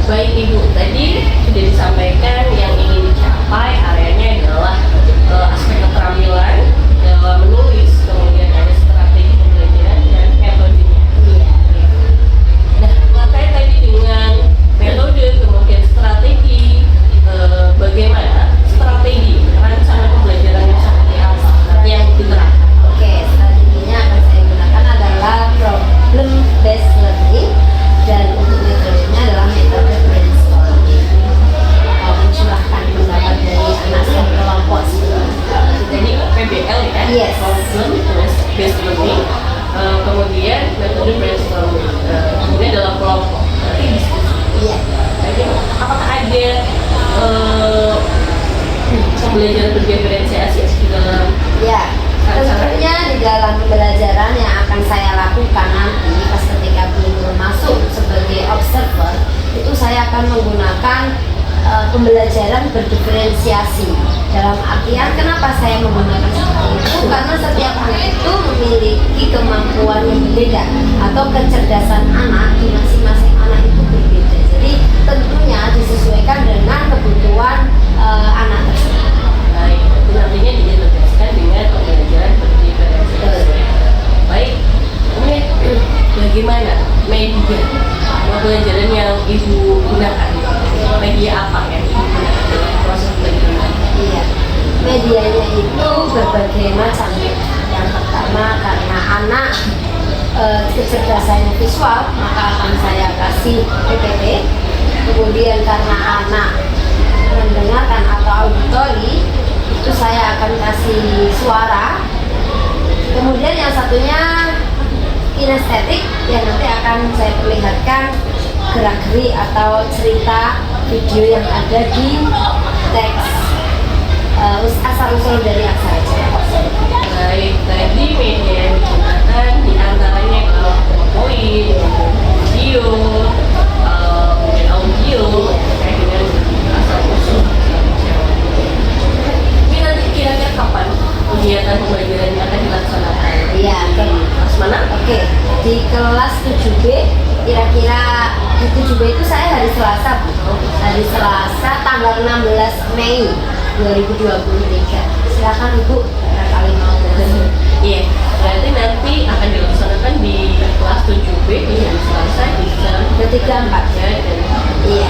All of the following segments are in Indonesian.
Baik Ibu, tadi sudah disampaikan yang ingin dicapai areanya adalah aspek keterampilan dalam menulis, kemudian ada strategi pembelajaran dan metodenya. Nah, terkait tadi dengan metode, kemudian strategi, bagaimana strategi rancangan pembelajarannya seperti apa nanti yang diterapkan? Oke, strateginya akan saya gunakan adalah problem based learning, dan untuk metodenya adalah metode brainstorming. Mencurahkan pendapat dari anak satu kelompok. Jadi PBL ya, Yes. problem based learning, kemudian metode brainstorming, kemudian dalam kelompok. Nanti diskusi. Iya. Jadi apakah ada pembelajaran berdiferensiasi di dalam Ya, tentunya di dalam pembelajaran yang akan saya lakukan nanti pas ketika belum masuk sebagai observer, itu saya akan menggunakan pembelajaran berdiferensiasi. Dalam artian kenapa saya menggunakan seperti itu? Karena setiap anak itu memiliki kemampuan yang berbeda atau kecerdasan anak di masing-masing anak itu berbeda. Jadi tentunya disesuaikan dengan kebutuhan anak tersebut. baik, itu nantinya diintegrasikan dengan pembelajaran berdiferensiasi. Baik, ini bagaimana media pembelajaran yang Ibu gunakan? Media apa yang Ibu gunakan dalam proses pembelajaran? Iya, medianya itu berbagai macam. Yang pertama karena anak kecerdasannya visual, maka akan saya kasih PPT. Kemudian karena anak mendengarkan atau auditori, itu saya akan kasih suara. Kemudian yang satunya kinestetik, yang nanti akan saya perlihatkan gerak-gerik atau cerita video yang ada di teks asal-usul dari aksara Jawa. Baik, tadi media yang digunakan diantaranya kalau PowerPoint, video, mungkin audio terkait dengan asal-usul. Ini nanti kira-kira kapan kegiatan pembelajaran ini akan dilaksanakan? Iya, Kelas mana? oke. Di kelas 7B, kira-kira di 7B itu saya hari Selasa, Bu. Hari Selasa tanggal 16 Mei 2023. Silakan Ibu, barangkali mau. Iya, berarti nanti akan dilaksanakan di kelas 7B di hari Selasa di jam 3.4. dan Iya.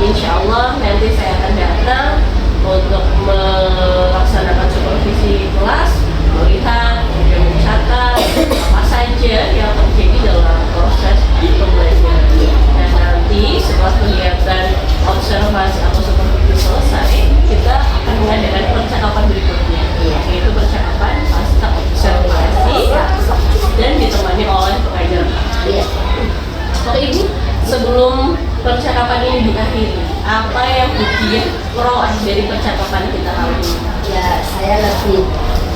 Insya Allah nanti saya akan datang untuk melaksanakan supervisi kelas, melihat, kemudian mencatat apa saja yang terjadi dalam proses pembelajaran. Dan nanti setelah kegiatan observasi atau supervisi selesai, kita akan mengadakan percakapan berikutnya, yaitu percakapan pasca observasi dan ditemani oleh pengajar. Iya. Oke Ibu, sebelum percakapan ini diakhiri, apa yang Ibu peroleh dari percakapan kita kali ini? Ya, saya lebih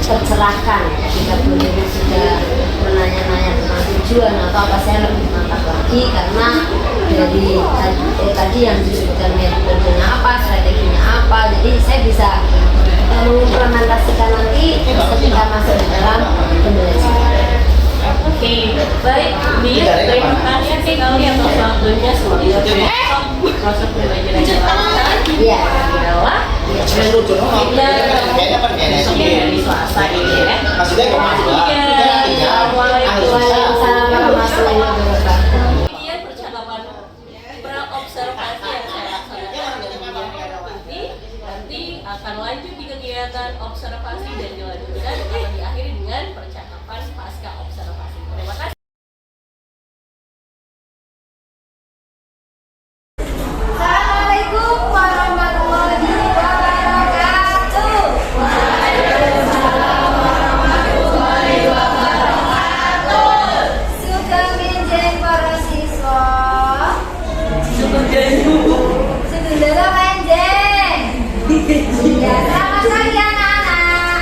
tercerahkan jika boleh sudah menanya-nanya tentang tujuan atau apa, saya lebih mantap lagi karena dari tadi yang disebutkan metodenya apa, strateginya apa, jadi saya bisa mengimplementasikan nanti ketika masuk di dalam pembelajaran. Oke, baik, terima kasih sekali atas waktunya. Semoga proses pembelajaran yang lancar. Iya. Adalah kita dari Selasa ini ya. Waalaikumsalam warahmatullahi wabarakatuh. Kemudian percakapan praobservasi yang saya laksanakan dengan Bu Herawati nanti akan lanjut di kegiatan observasi dan dilanjutkan akan diakhiri dengan percakapan pasca observasi. Terima kasih. Assalamualaikum warahmatullahi wabarakatuh. Sudah minjem para siswa. Sudah menjeng. Ya, selamat pagi anak-anak.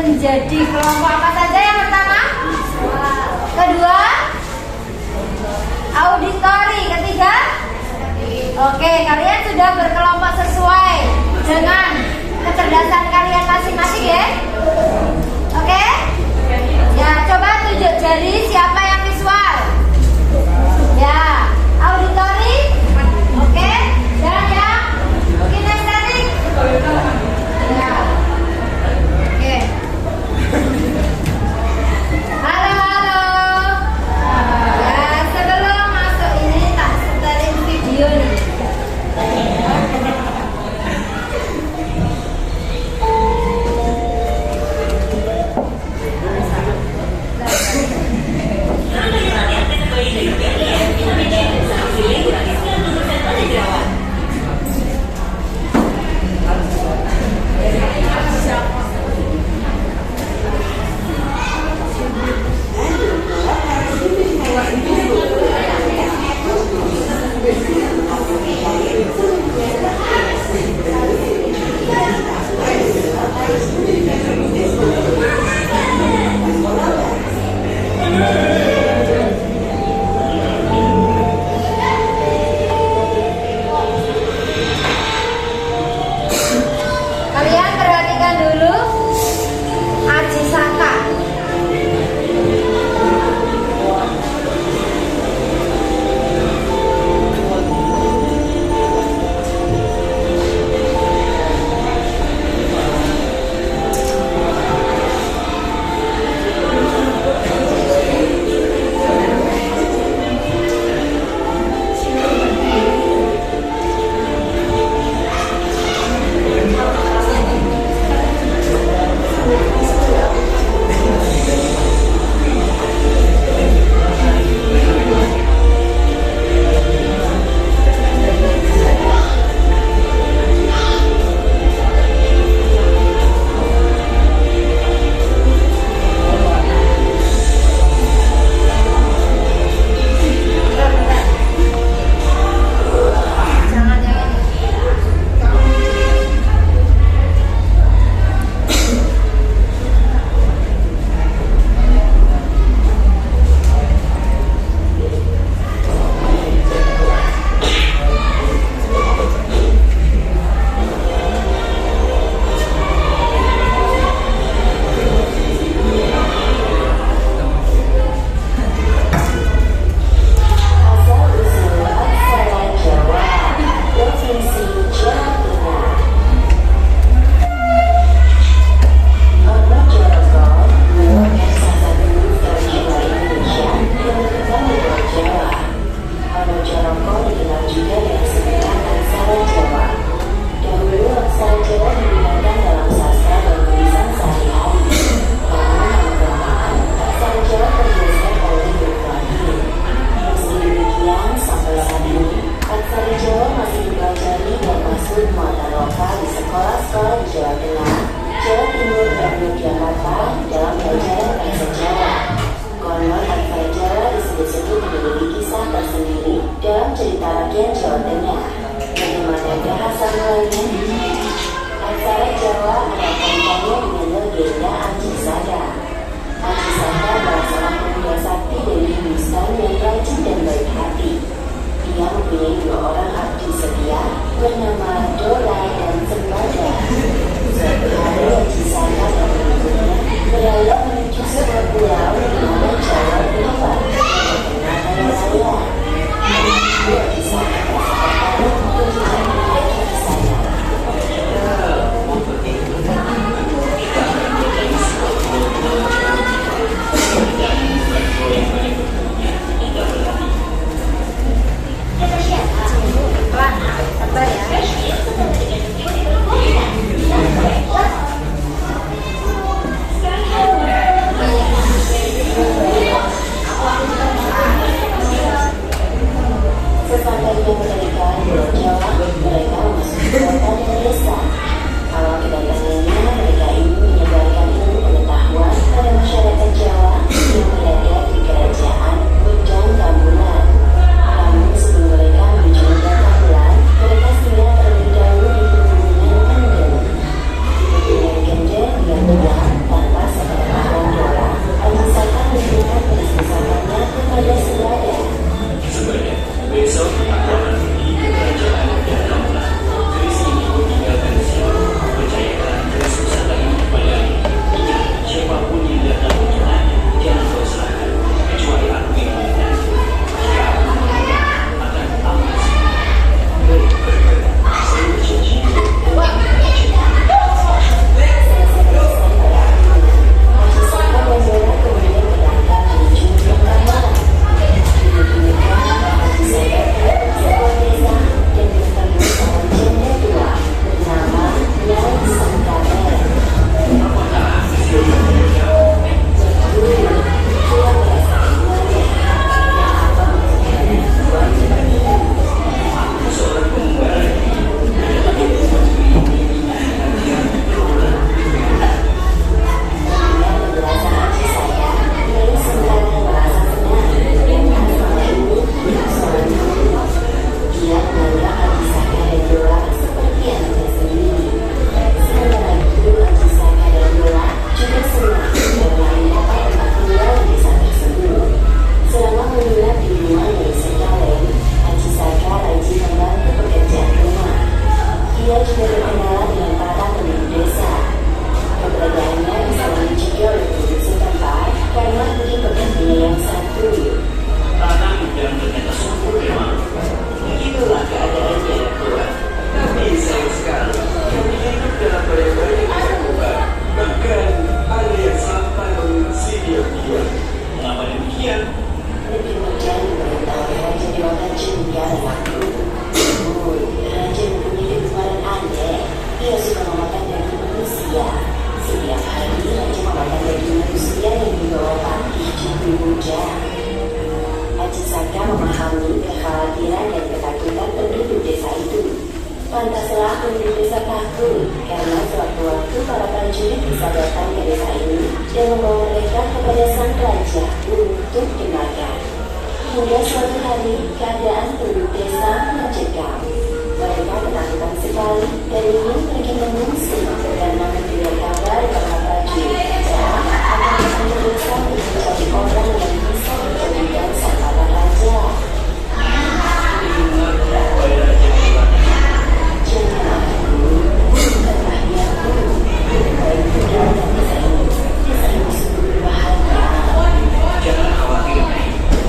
menjadi kelompok apa saja yang pertama? Kedua? Auditori. Ketiga? Oke, kalian sudah berkelompok sesuai dengan kecerdasan kalian masing-masing ya? Oke? Ya, coba tunjuk jari siapa yang visual. Ya, auditori. Oke, dan yang kinestetik. Ya. Oke. Halo, halo. Ya, sebelum masuk ini tak setelin video nih. Kalian perhatikan dulu Aji Saka. saja. Haji Saka memahami kekhawatiran dan ketakutan penduduk desa itu. Pantaslah penduduk desa takut karena sewaktu-waktu para prajurit bisa datang ke desa ini dan membawa mereka kepada sang raja untuk dimakan. Hingga suatu hari keadaan penduduk desa mencekam. Mereka ketakutan sekali dan ingin pergi mengungsi karena mendengar kabar bahwa prajurit raja akan datang ke desa untuk mencari orang yang bisa dijadikan sang raja. Jangan khawatir,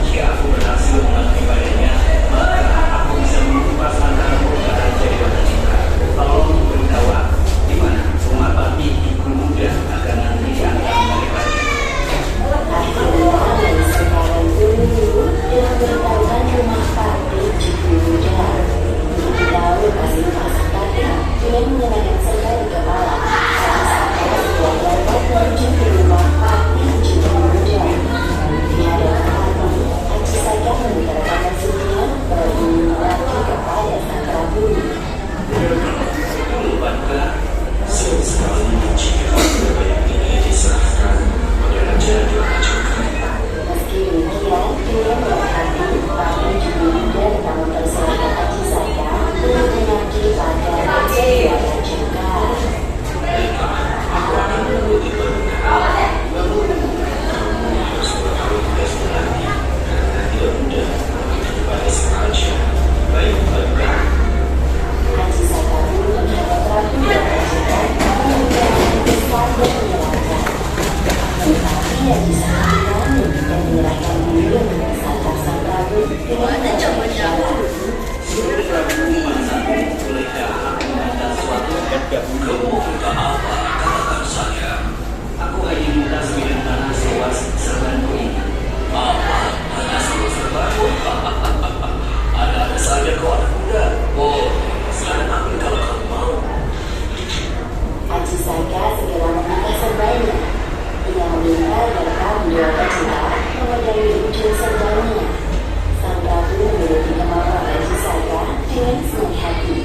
jika aku berhasil mengabdi padanya, maka aku bisa mengubah antaramu dan Raja Dewata Citra. Tolong beritahu aku, di mana rumah babi ibu muda akan nanti diantar oleh raja. Akhirnya sekarang dulu dia beritahukan rumah Pati ibu muda. Tahu kasih pasang kaki dengan mengenakan serta di kepala. Saya sebuah lewat menuju ke rumah Pati ibu muda. Di hadapan Pati, Haji Saka membicarakan maksudnya berbunyi lagi kepada sang Prabu. Bukankah seru sekali jika banyak ini diserahkan pada Raja Dewata Citra? Meski demikian, dia merhati Pati ibu muda telah mempersilahkan Haji Saka untuk mengabdi pada Raja Dewata Citra. Baiklah, aku akan menuruti permintaan. Namun, kamu harus mengetahui tugasmu nanti, karena tidak mudah mengabdi kepada sang raja. Baiklah. Haji Saka pun menghadap Prabu Dewata Citra mengucapkan pesan dan menyerahkan. Tetapi Haji Saka berani dan menyerahkan diri untuk bersantap sang Prabu dengan mengucapkan syarat. Bolehkah aku minta sesuatu? Kamu minta apa? Katakan saja. Aku hanya minta sebidang tanah seluas serbanku ini. Apa? Tanah seluas serbanku? Ada saja kau anak muda. Oh, silakan ambil kalau kamu mau. Haji Saka segera membuka serbannya. Ia meminta agar Prabu Dewata Citra memegangi ujung serbannya. Sang Prabu menuruti kemauan Haji Saka dengan senang hati.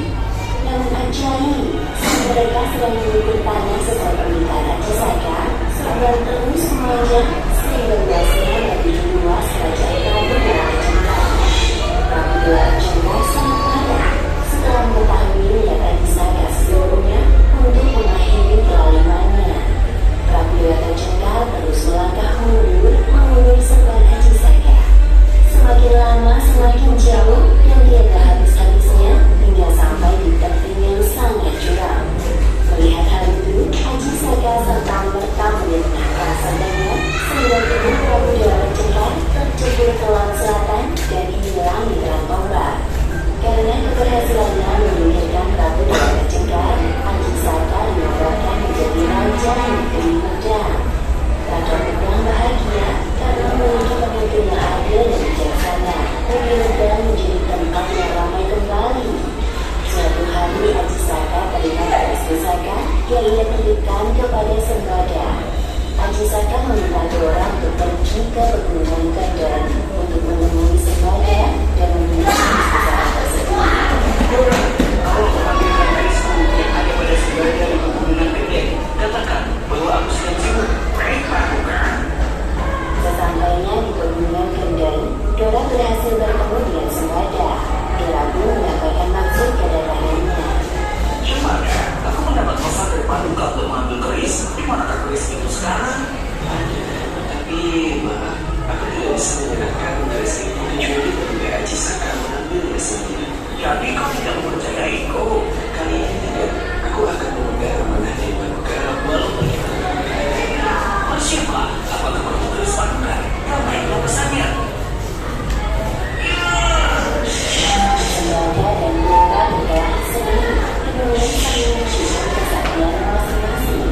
Namun ajaib, saat mereka sedang mengukur tanah sesuai permintaan Haji Saka, serban terus memanjang sehingga luasnya lebih luas kerajaan Prabu Dewata Citra. Prabu Dewata Citra sangat marah setelah mengetahui niat Haji Saka sebelumnya untuk mengakhiri kelalimannya. Prabu Dewata Citra terus melangkah mundur mengulur serban Haji Saka. Semakin lama semakin jauh dan tiada habis-habisnya hingga sampai di tebing yang sangat curam. Melihat hal itu, Haji Saka serta merta menitahkan serbannya sehingga tubuh Prabu Dewata Citra tercebur ke laut selatan dan hilang di terang ombak. Karena keberhasilannya menyingkirkan Prabu Dewata Citra, Haji Saka dinobatkan menjadi raja negeri Medang. Raja Medang bahagia karena memiliki pemimpin yang adil dan bijaksana. Negeri Medang menjadi tempat yang ramai kembali. Suatu hari Haji Saka teringat pada pusaka yang ia titipkan kepada Sembada. Haji Saka meminta Dora untuk pergi ke pegunungan Kendeng untuk menemui Sembada dan meminta pusaka tersebut. Kalau mengambilkan garisku yang ada pada sebagian di pegunungan Kendeng, katakan bahwa aku sedang sibuk. Baiklah, bukan? Sesampainya di pegunungan Kendeng, Dora berhasil bertemu dengan Sembada. Dora pun menyampaikan maksud kedatangannya. Gimana? Aku mendapat pesan dari Paduka untuk mengambil keris. Di manakah keris itu sekarang? Tapi, aku tidak bisa menyerahkan keris itu kecuali ketika Haji Saka mengambilnya sendiri. Jadi kau tidak mempercayaiku. Kali ini tidak. Aku akan memegang amanah dari Paduka walaupun kita bersiaplah. Apakah perlu keris Paduka? Ramailah pesannya. Sembada dan Dora bergerak sendiri. Keduanya saling menunjukkan kesaktian masing-masing.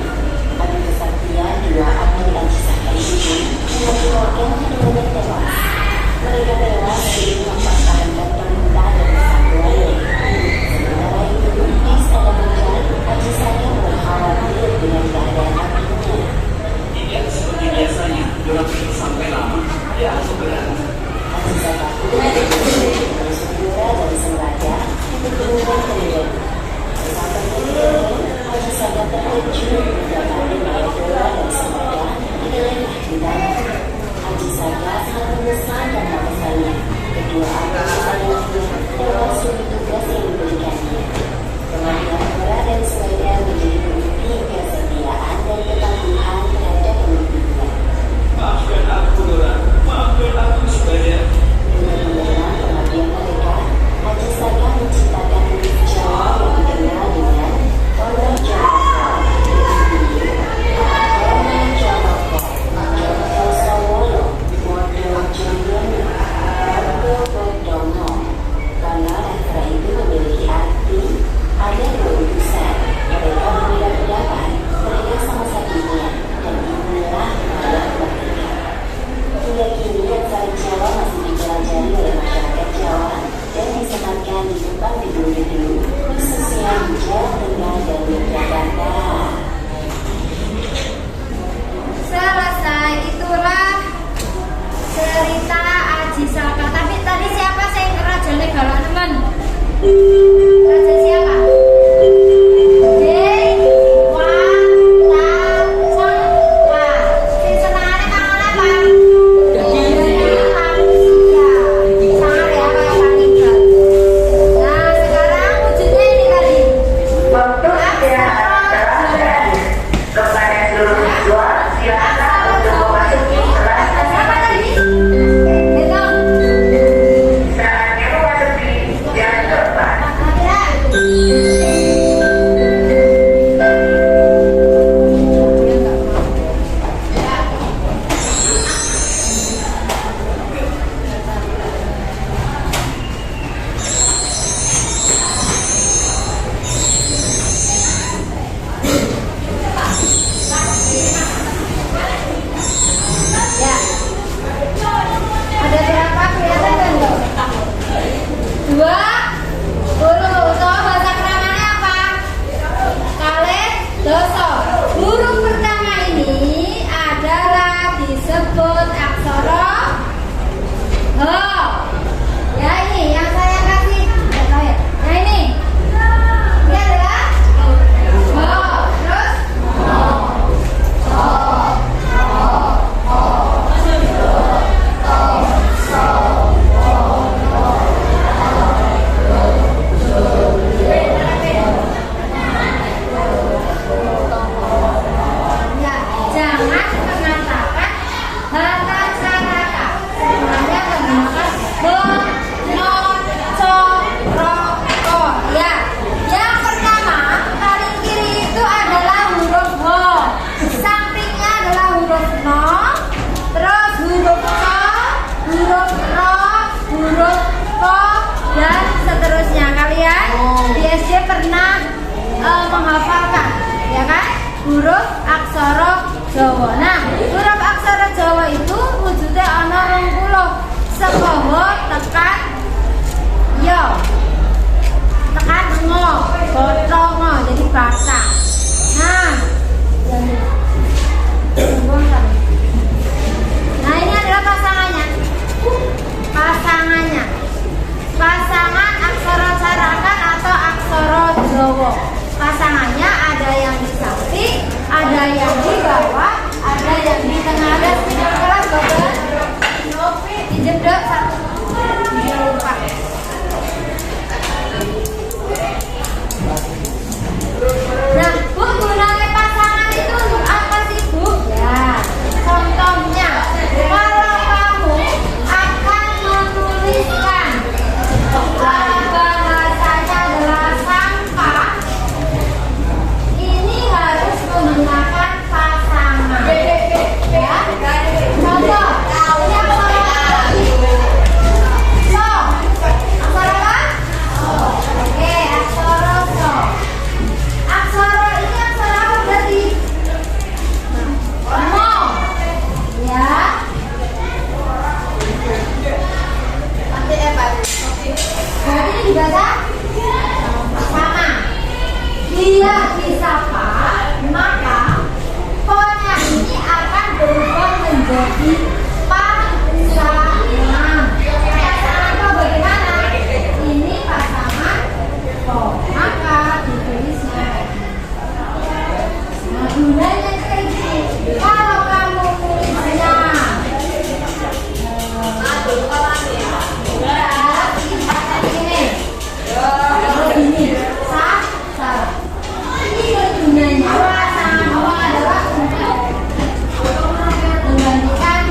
Adu kesaktian dua ahli Haji Saka itu mengakibatkan keduanya tewas. Mereka tewas sebelum mempertahankan perintah dan kesatuannya. Raja siapa? Dewataca. Sing senengane mangan apa? Manusia. Sangar ya kayak kanibal. Nah, sekarang wujudnya ini tadi. Untuk ya, kepada seluruh siswa, silakan untuk memasuki kelas. Siapa tadi? Itu. Saatnya memasuki jam keempat. Ya. Ada berapa kelihatan kan tuh? 20. So, bahasa keramanya apa? Kalih doso. Huruf pertama ini adalah disebut aksara H. Ya ini yang saya kasih. Nggak tahu ya. Nah ini. Ini adalah H. Terus ya, jangan mengatakan bata caraka. Semuanya menggunakan bo, no, co, ro, ko. Ya, yang pertama paling kiri itu adalah huruf ho. Sampingnya adalah huruf no, terus huruf ko, huruf ro, huruf ko, dan seterusnya. Kalian di SD pernah menghafalkan, ya kan? Huruf aksara Jawa. Nah, huruf aksara Jawa itu wujudnya ana 20. Saka ho tekan yo. Tekan ngo, botro ngo, jadi bata. Nah, nah ini adalah pasangannya. Pasangannya. Pasangan aksara carakan atau aksara Jawa. Pasangannya ada yang di samping, ada yang di bawah, ada yang di tengah. Ada tidak kelas bapak? Dijedot satu. Dia lupa. Nah, Bu, gunanya pasangan itu untuk apa sih, Bu? Ya, contohnya kalau kamu akan menuliskan bahasanya adalah sampah, ini harus menggunakan pasangan. Ya, contoh, ini aksara apa? So, aksara apa? Oke, aksara so. Aksara ini aksara apa berarti? Mo. Ya. Berarti ini dibaca sama. Dia disapa, maka pokoknya ini akan berubah menjadi pasangan. Pasangan kok bagaimana? Ini pasangan kok. Maka ditulisnya. Nah, gunanya kayak gini. Kalau kamu tulisnya ini salah. Ini gunanya pasangan adalah untuk menggantikan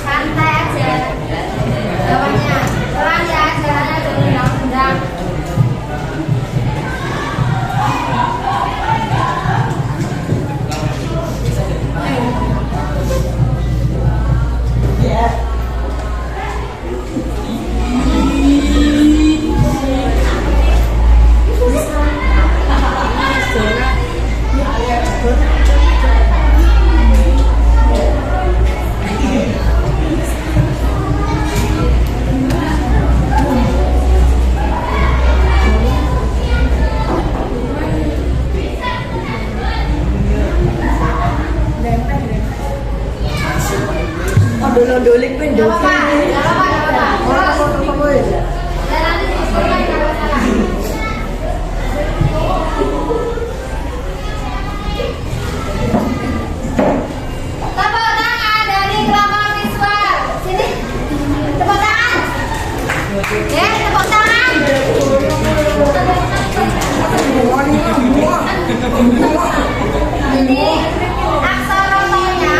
Santai aja. Bawahnya pelan ya, jalannya jangan undang-undang. Dolik pun Gak apa-apa, gak apa-apa. Terus. Dan nanti disesuaikan kalau salah. Tepuk tangan dari kelompok visual. Sini. Tepuk tangan. Ya, tepuk tangan. Ini aksara nya.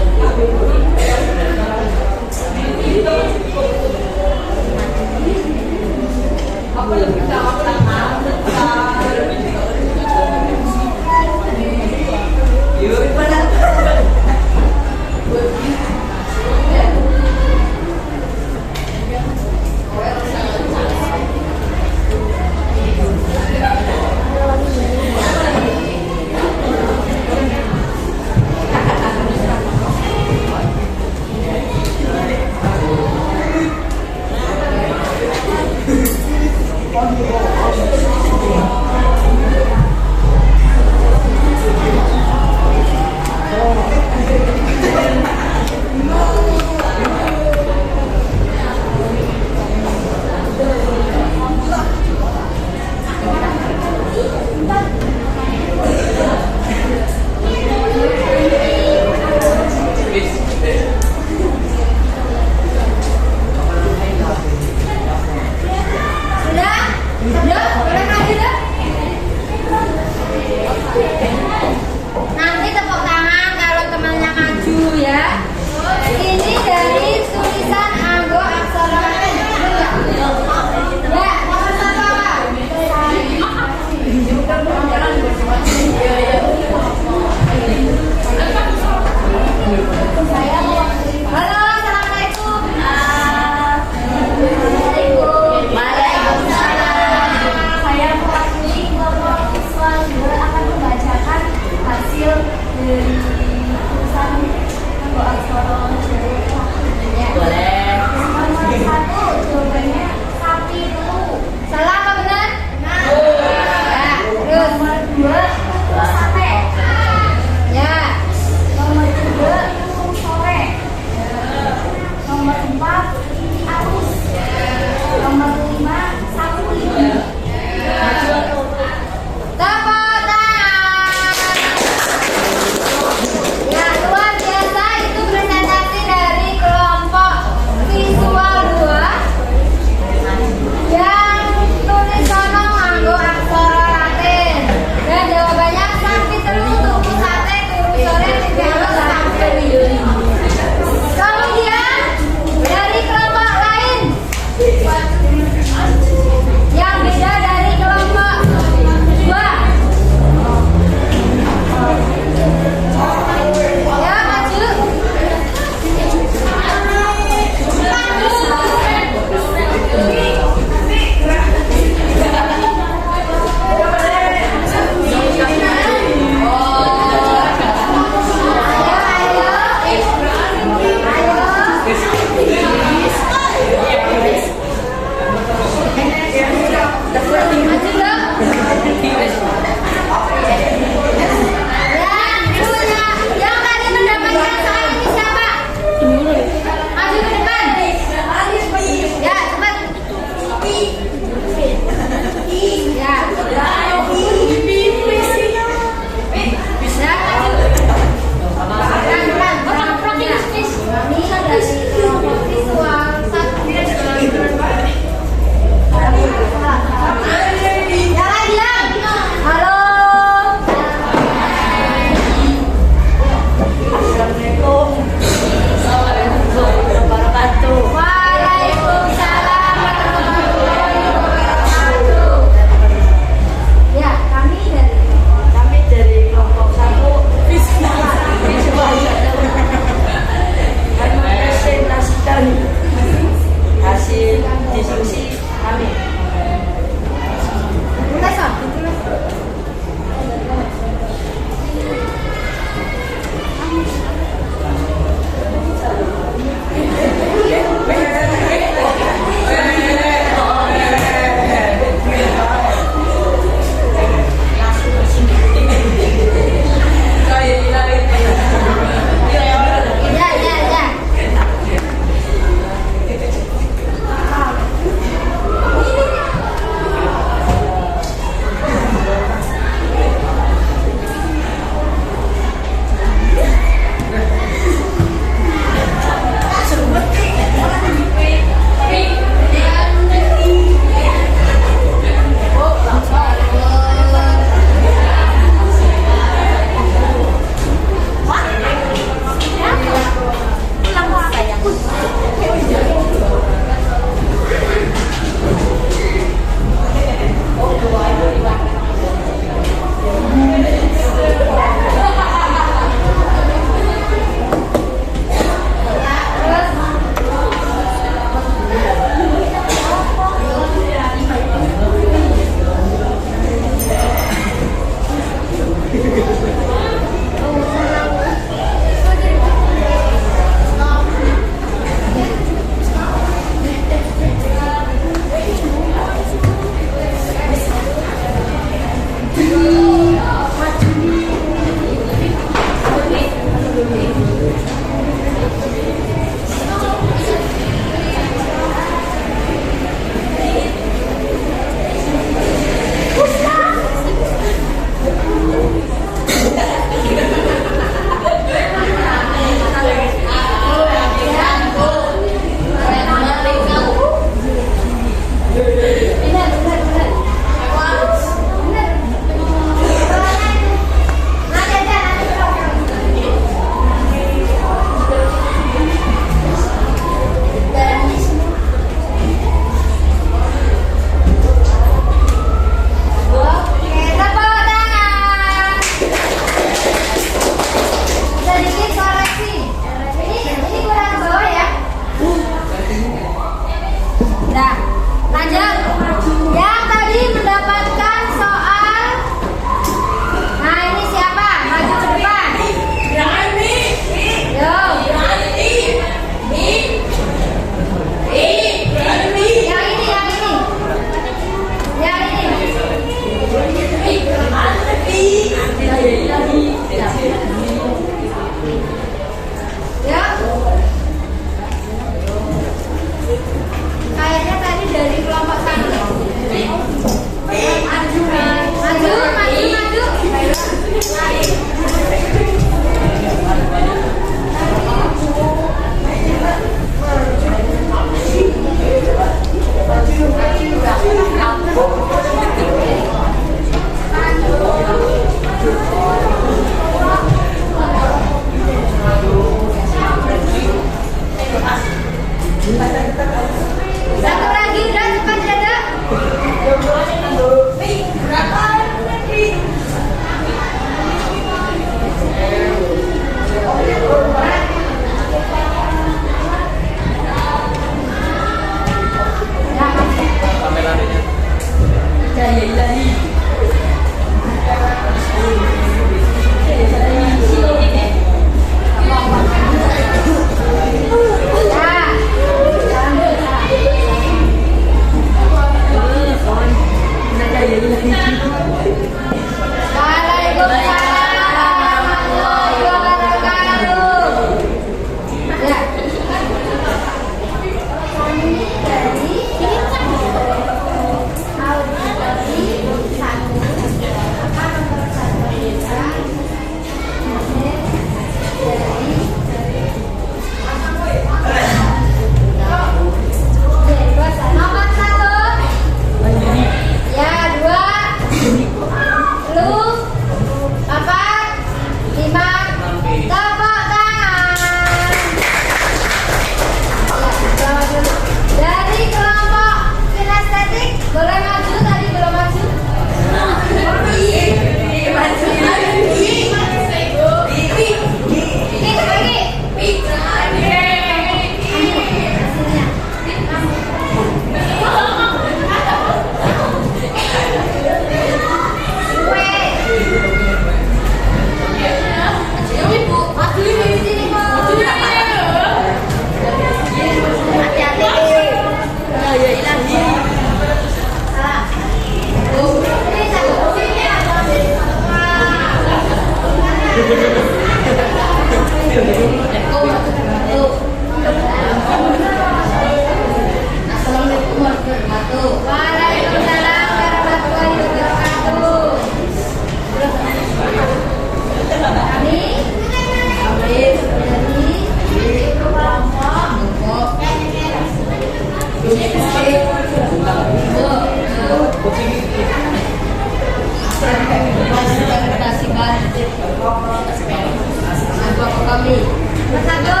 kopi. Bersatu.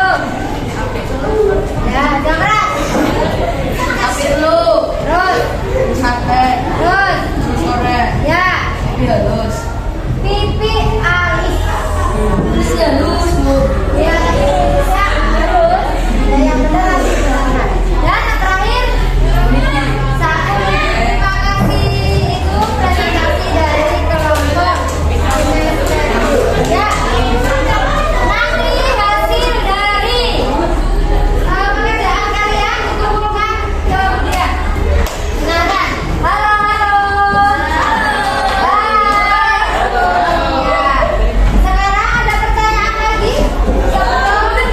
Ya, jamret. Api dulu. Terus. Sampai. Terus. Sore. Ya. Pipi halus. Pipi alis. Terus halus, Bu. Ya, bisa terus. Dan yang benar lagi berangkat. Dan yang terakhir. Satu. Terima kasih. Itu presentasi dari kelompok. Ya. Nanti hasil dari pekerjaan kalian dikumpulkan kemudian. Kenalan. Halo, halo. Hai. Ya. Sekarang ada pertanyaan lagi? Sebelum?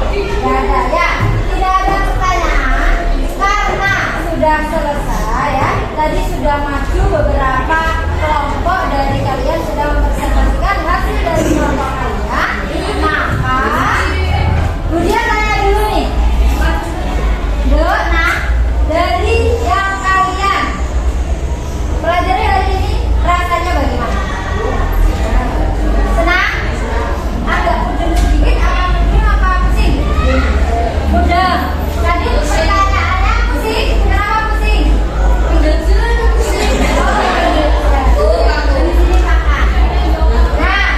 Tidak ada ya. Tidak ada pertanyaan karena sudah selesai ya. Tadi sudah maju beberapa kelompok dari kalian sudah mempresentasikan hasil dari kelompok kalian. Maka Budia tanya dulu nih. Dok, nah dari yang kalian pelajari hari ini rasanya bagaimana? Senang? Agak mudeng sedikit, apa mudeng apa pusing? Mudeng. Tadi pertanyaannya pusing, kenapa pusing? Mudeng dulu pusing. Oh, di sini makan. Nah,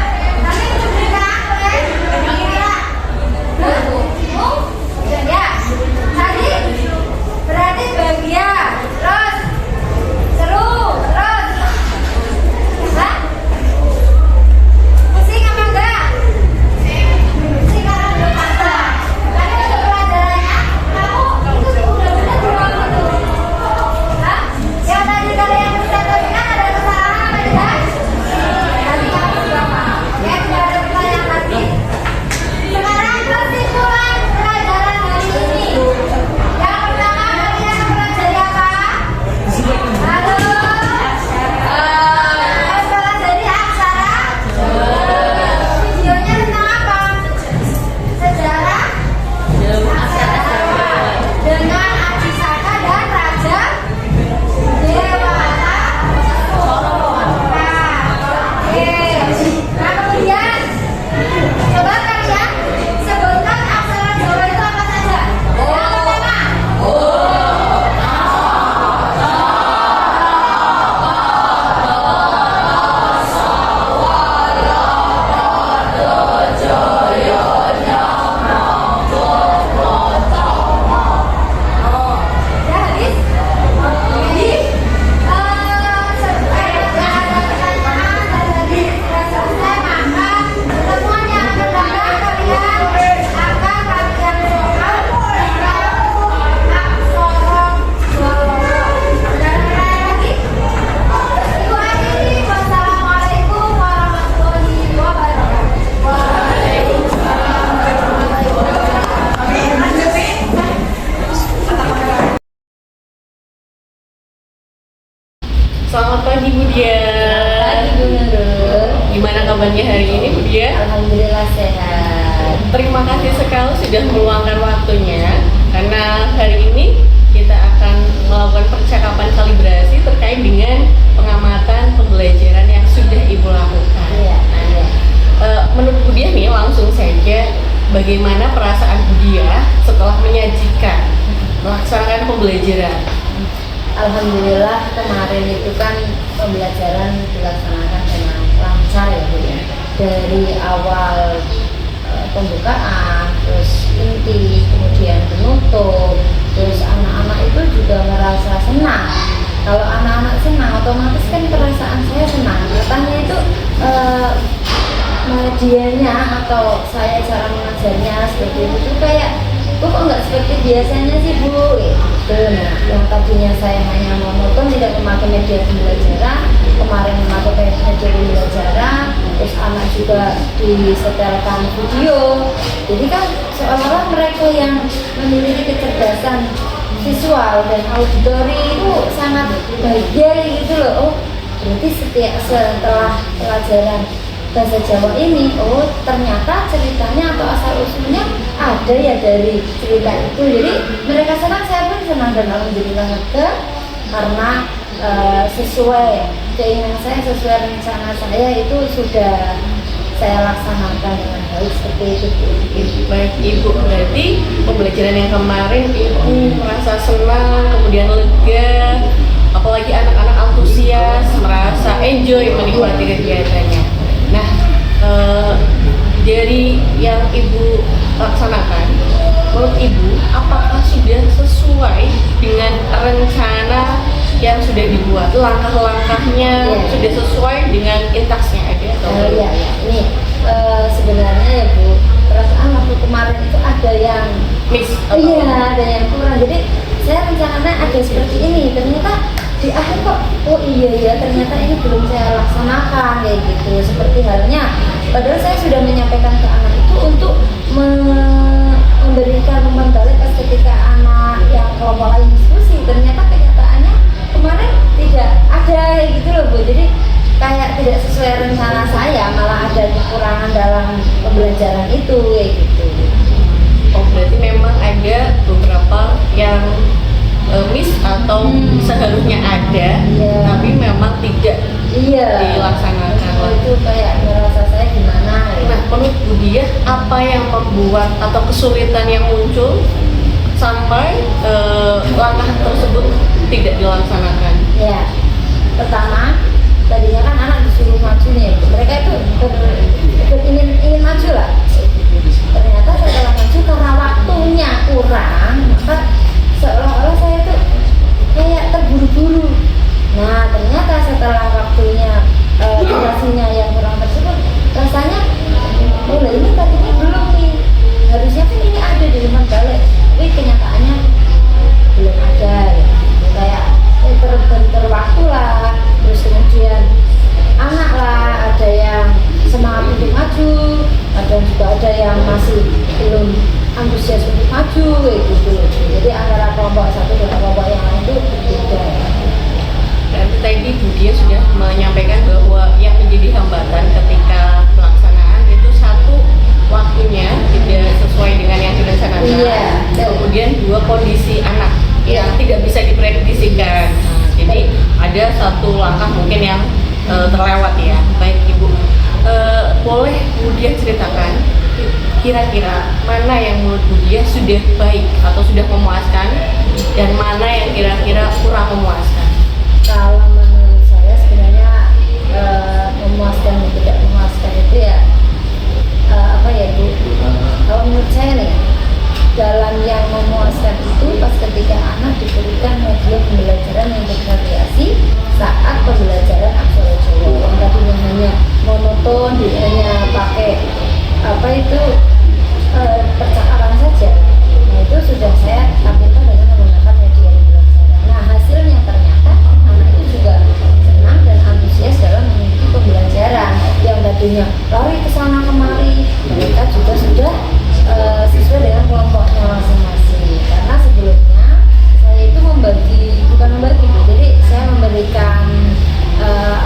tapi diberikan oleh kira-kira. Oh, ya. Tadi berarti bahagia, terus seru, terus hah? Pusing apa enggak? Pusing karena belum pasrah. Tapi untuk pelajarannya, kamu itu udah benar belum itu? Hah? Yang tadi kalian presentasikan ada kesalahan apa tidak? Tadi kamu sudah paham. Oke, tidak ada pertanyaan lagi. Sekarang kesimpulan pelajaran hari ini. Yang pertama kalian mempelajari apa? Halo. Mempelajari aksara. Videonya tentang apa? Sejarah. Dengan Adisaka dan Raja Dewata Soroka. Oke. Nah kemudian coba kalian sebutkan aksara Jawa itu apa saja. Yang pertama. Udah habis? Jadi jangan ada pertanyaan dan tadi sudah selesai maka pertemuan yang akan datang kalian akan latihan soal aksara Jawa. Sudah ada lagi? Ibu akhiri. Wassalamualaikum warahmatullahi wabarakatuh. Selamat pagi, Budia. Pagi Bu Nurul. Gimana kabarnya hari ini, Budia? Alhamdulillah sehat. Terima kasih sekali sudah meluangkan waktunya karena hari ini kita akan melakukan percakapan kalibrasi terkait dengan pengamatan pembelajaran yang sudah Ibu lakukan. Iya, iya. Menurut Budia nih langsung saja bagaimana perasaan Budia setelah menyajikan melaksanakan pembelajaran? Alhamdulillah kemarin itu kan pembelajaran dilaksanakan dengan lancar ya Bu ya. Dari awal pembukaan, terus inti, kemudian penutup, terus anak-anak itu juga merasa senang. Kalau anak-anak senang, otomatis kan perasaan saya senang. Makanya itu medianya atau saya cara mengajarnya seperti itu tuh kayak kok nggak seperti biasanya sih Bu. Nah, yang tadinya saya hanya monoton tidak memakai media pembelajaran, kemarin memakai media pembelajaran, terus anak juga disetelkan video. Jadi kan seolah-olah mereka yang memiliki kecerdasan visual dan auditori itu sangat bahagia gitu loh. Oh, berarti setelah pelajaran bahasa Jawa ini, oh ternyata ceritanya atau asal usulnya ada ya dari cerita itu. Jadi mereka senang, saya pun senang dan alhamdulillah lega karena sesuai keinginan saya, sesuai rencana saya itu sudah saya laksanakan dengan baik seperti itu Bu. Baik Ibu, berarti pembelajaran yang kemarin Ibu merasa senang, kemudian lega, apalagi anak-anak antusias, merasa enjoy menikmati kegiatannya. Nah, dari yang Ibu laksanakan, menurut Ibu, apakah sudah sesuai dengan rencana yang sudah dibuat? Langkah-langkahnya sudah sesuai dengan intaksnya ada atau belum? Iya, ini sebenarnya ya Bu, perasaan waktu kemarin itu ada yang Miss? iya, ada yang kurang. Jadi saya rencananya ada seperti ini, ternyata di akhir kok, oh iya ternyata ini belum saya laksanakan kayak gitu. Seperti halnya, padahal saya sudah menyampaikan ke anak itu untuk memberikan umpan balik pas ketika anak yang kelompok lain diskusi. Ternyata kenyataannya kemarin tidak ada kayak gitu loh Bu. Jadi kayak tidak sesuai rencana saya, malah ada kekurangan dalam pembelajaran itu kayak gitu. Oh, berarti memang ada beberapa yang miss atau seharusnya ada, tapi memang tidak dilaksanakan. Oh, itu kayak merasa saya gimana ya. Nah, menurut Bu Diah, apa yang membuat atau kesulitan yang muncul sampai langkah tersebut tidak dilaksanakan? Ya, pertama tadinya kan anak disuruh maju nih, mereka itu ingin maju lah. Ternyata setelah maju karena waktunya kurang, maka seolah-olah saya tuh kayak terburu-buru. Nah, ternyata setelah waktunya durasinya yang kurang tersebut, rasanya oh lah ini tadinya belum nih, harusnya kan ini ada di rumah balik, tapi kenyataannya belum ada gitu. Kayak bentar waktu lah, terus kemudian anak lah, ada yang semangat untuk maju, ada yang masih belum antusias untuk maju kayak gitu. Jadi antara kelompok satu dengan kelompok yang lain itu berbeda. Berarti tadi Bu Diah sudah menyampaikan bahwa yang menjadi hambatan ketika pelaksanaan itu satu, waktunya tidak sesuai dengan yang direncanakan. Iya. Kemudian dua, kondisi anak yang tidak bisa diprediksikan. Jadi ada satu langkah mungkin yang terlewat ya. Baik Ibu, boleh Bu Diah ceritakan kira-kira mana yang menurut Bu Diah sudah baik atau sudah memuaskan dan mana yang kira-kira kurang memuaskan? Kalau menurut saya sebenarnya memuaskan dan tidak memuaskan itu ya apa ya Bu? Kalau menurut saya nih, dalam yang memuaskan itu pas ketika anak diberikan media pembelajaran yang bervariasi saat pembelajaran aksara Jawa. Yang tadinya hanya monoton, hanya pakai apa itu percakapan saja. Nah itu sudah saya tampilkan dengan menggunakan media pembelajaran. Nah hasilnya ternyata anak itu juga senang dan antusias dalam mengikuti pembelajaran. Yang tadinya lari ke sana kemari, mereka juga sudah sesuai dengan kelompoknya masing-masing. Karena sebelumnya saya itu bukan membagi, jadi saya memberikan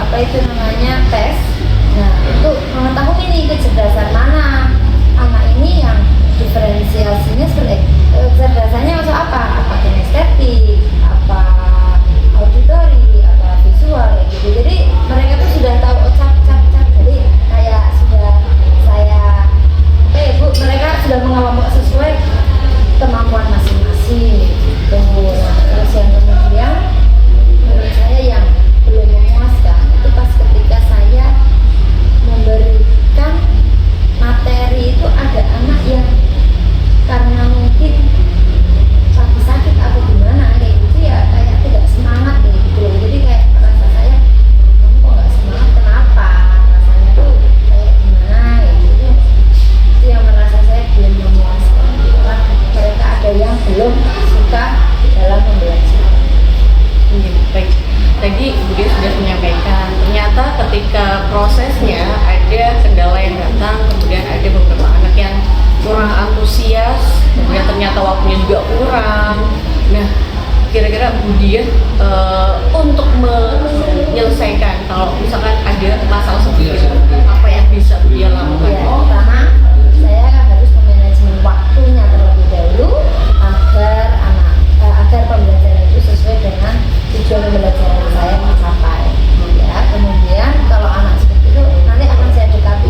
apa itu namanya tes. Nah untuk mengetahui ini kecerdasan mana anak ini yang diferensiasinya seperti kecerdasannya masuk apa kinestetik, apa auditori, apa visual kayak gitu. Jadi mereka tuh sudah tahu cap. Jadi kayak sudah saya Bu, mereka sudah mengelompok sesuai kemampuan masing-masing gitu. Nah, terus yang kemudian menurut saya yang belum memuaskan itu pas ketika saya memberikan materi itu ada anak yang karena mungkin lagi sakit atau gimana kayak gitu ya, kayak tidak semangat kayak gitu. Jadi kayak merasa saya, kamu kok nggak semangat, kenapa? Rasanya tuh kayak gimana kayak gitu. Itu yang merasa saya belum memuaskan karena mereka ada yang belum suka dalam pembelajaran. Baik, tadi Bu Diah sudah menyampaikan ternyata ketika prosesnya ada kendala yang datang, kemudian ada beberapa anak yang kurang antusias, kemudian ternyata waktunya juga kurang. Nah, kira-kira Bu Diah untuk menyelesaikan kalau misalkan ada masalah seperti itu, apa yang bisa Bu Diah lakukan? Ya, pertama saya harus memanajemen waktunya terlebih dahulu agar pembelajaran itu sesuai dengan tujuan pembelajaran saya tercapai. Ya, kemudian kalau anak seperti itu nanti akan saya dekati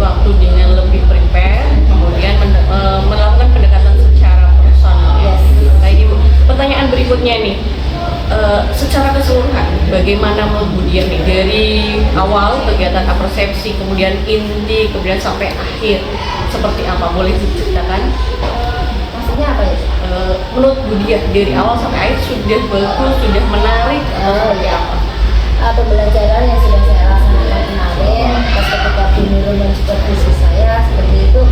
waktu dengan lebih prepare, kemudian melakukan pendekatan secara personal. Yes. Nah, ini pertanyaan berikutnya nih. Secara keseluruhan, bagaimana menurut Bu Diah nih dari awal kegiatan apersepsi, kemudian inti, kemudian sampai akhir, seperti apa? Boleh diceritakan? Maksudnya apa ya? Menurut Bu Diah dari awal sampai akhir sudah bagus, sudah menarik, atau seperti apa? Pembelajaran yang sudah saya laksanakan kemarin pas ketika Bu Nurul dan supervisi saya seperti itu,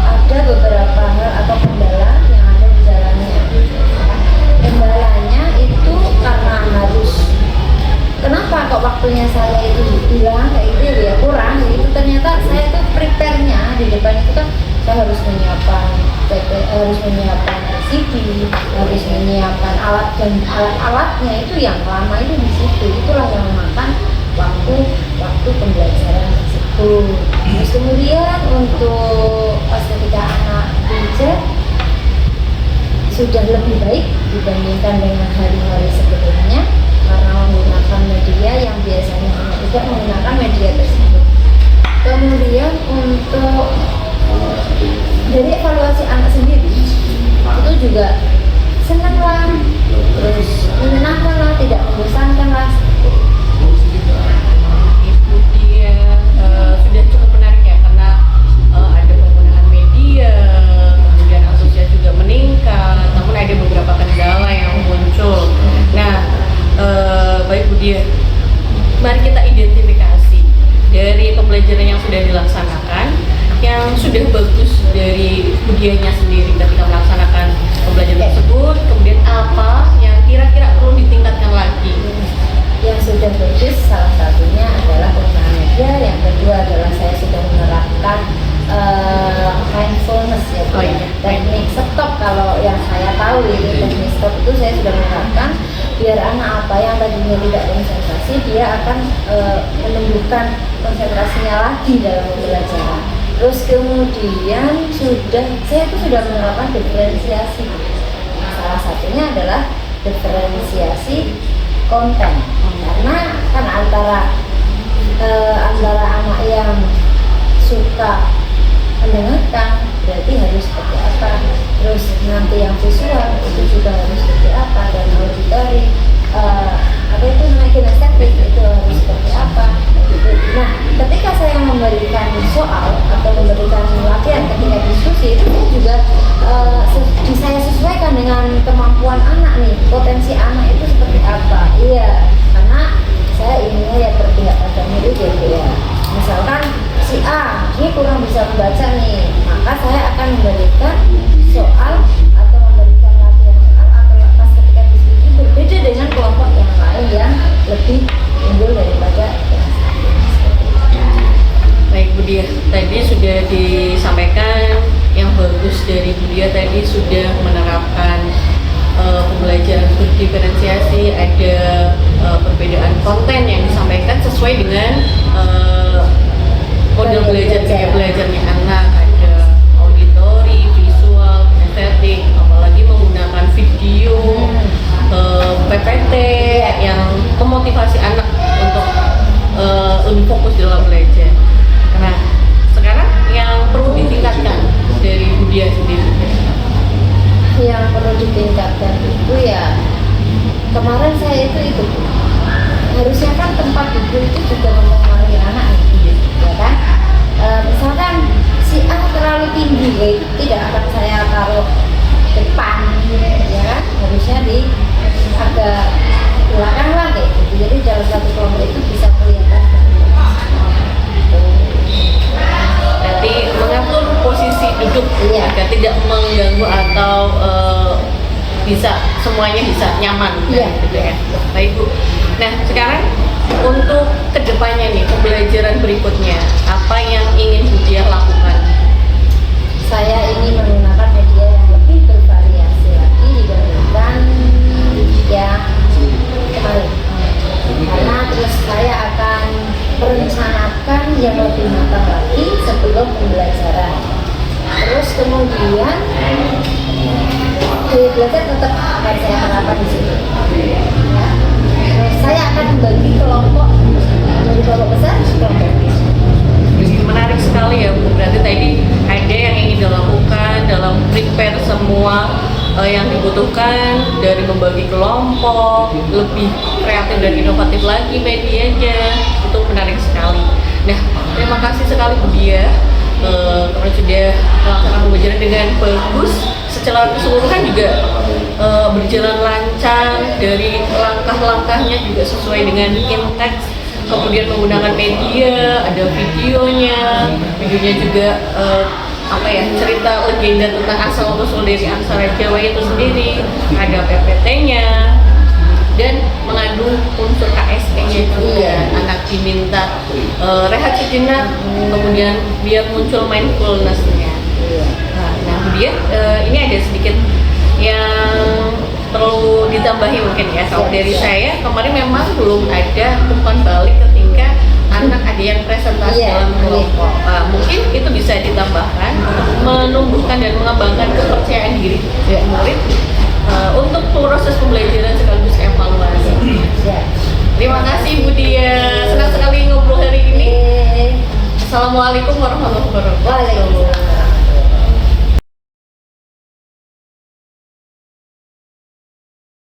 ada beberapa hal atau kendala yang ada di dalamnya. Kendalanya itu karena harus, kenapa kok waktunya saya itu bilang kayak gitu ya kurang, itu ternyata saya tuh prepare-nya di depan itu kan saya harus menyiapkan harus menyiapkan CD, harus menyiapkan alat dan alat-alatnya itu yang lama itu di situ, itulah yang memakan waktu pembelajaran tersebut. Terus kemudian untuk pas ketika anak ujian sudah lebih baik dibandingkan dengan hari-hari sebelumnya karena menggunakan media yang biasanya anak tidak menggunakan media tersebut. Kemudian untuk dari evaluasi anak sendiri itu juga senang lah, terus menyenangkan lah, tidak membosankan lah. Ibu Diah sudah cukup menarik ya, karena ada penggunaan media, kemudian antusias juga meningkat, namun ada beberapa kendala yang muncul. Nah, baik Bu Diah, mari kita identifikasi dari pembelajaran yang sudah dilaksanakan, yang sudah bagus dari Bu Diahnya sendiri ketika melaksanakan pembelajaran tersebut, kemudian apa yang kira-kira perlu ditingkatkan lagi. Yang sudah bagus salah satunya adalah penggunaan media, yang kedua adalah saya sudah menerapkan mindfulness ya, Oh iya. teknik stop. Kalau yang saya tahu ini teknik stop itu saya sudah menerapkan biar anak apa yang tadinya tidak konsentrasi dia akan menumbuhkan konsentrasinya lagi dalam pembelajaran. Terus kemudian saya itu sudah menerapkan diferensiasi. Salah satunya adalah diferensiasi konten, karena kan antara anak yang suka mendengarkan berarti harus seperti apa, terus nanti yang visual itu juga harus seperti apa, dan auditory apa itu namanya kinestetik itu harus seperti apa gitu. Nah, ketika saya memberikan soal atau memberikan latihan ketika diskusi itu saya juga saya sesuaikan dengan kemampuan anak nih, potensi anak itu seperti apa. Iya, karena saya inginnya ya berpihak pada murid ya. Misalkan si A ini kurang bisa membaca nih, maka saya akan memberikan soal atau memberikan latihan soal atau pas ketika diskusi berbeda dengan kelompok yang lain yang lebih unggul daripada yang satu. Baik Bu Diah, tadi sudah disampaikan yang bagus dari Bu Diah tadi sudah menerapkan pembelajaran berdiferensiasi, ada perbedaan konten yang disampaikan sesuai dengan model belajarnya anak, ada auditory, visual, estetik, apalagi menggunakan video, PPT yang memotivasi anak untuk lebih fokus dalam belajar. Nah, sekarang yang perlu ditingkatkan dari Bu Diah sendiri. Yang perlu ditingkatkan itu ya, kemarin saya itu harusnya kan tempat duduk itu juga mempengaruhi anak ya kan. Misalkan si A terlalu tinggi ya itu tidak akan saya taruh depan ya kan, harusnya di agak belakang lah kayak gitu, jadi dalam satu kelompok itu bisa kelihatan. Berarti mengatur posisi duduk Iya. agar tidak mengganggu atau bisa semuanya bisa nyaman Iya. gitu ya. Baik Bu. Nah, sekarang untuk kedepannya nih, pembelajaran berikutnya apa yang ingin Bu Diah lakukan? Saya ingin menggunakan media yang lebih bervariasi lagi dibandingkan yang kemarin, karena terus saya akan merencanakan yang lebih matang lagi sebelum pembelajaran. Terus kemudian gaya belajar tetap akan saya terapkan di sini ya. Terus saya akan membagi kelompok dari kelompok besar ke kelompok kecil. menarik sekali ya Bu. Berarti tadi ada yang ingin dilakukan dalam prepare semua yang dibutuhkan, dari membagi kelompok, lebih kreatif dan inovatif lagi medianya, itu menarik sekali. Nah, terima kasih sekali Bu Dia, karena sudah melaksanakan pembelajaran dengan bagus. Secara keseluruhan juga berjalan lancar, dari langkah-langkahnya juga sesuai dengan in-text, kemudian menggunakan media, ada videonya juga cerita legenda tentang asal usul dari aksara Jawa itu sendiri, ada PPT-nya, dan mengandung unsur KST-nya juga. Anak diminta rehat sejenak, kemudian biar muncul mindfulness-nya. Nah, kemudian ini ada sedikit yang perlu ditambahi mungkin ya. Kalau dari saya kemarin memang belum ada umpan balik ketika anak ada yang presentasi dalam kelompok. Mungkin itu bisa ditambahkan untuk menumbuhkan dan mengembangkan kepercayaan diri murid untuk proses pembelajaran sekaligus evaluasi. Terima kasih Bu Dia, senang sekali ngobrol hari ini. Assalamualaikum warahmatullahi wabarakatuh.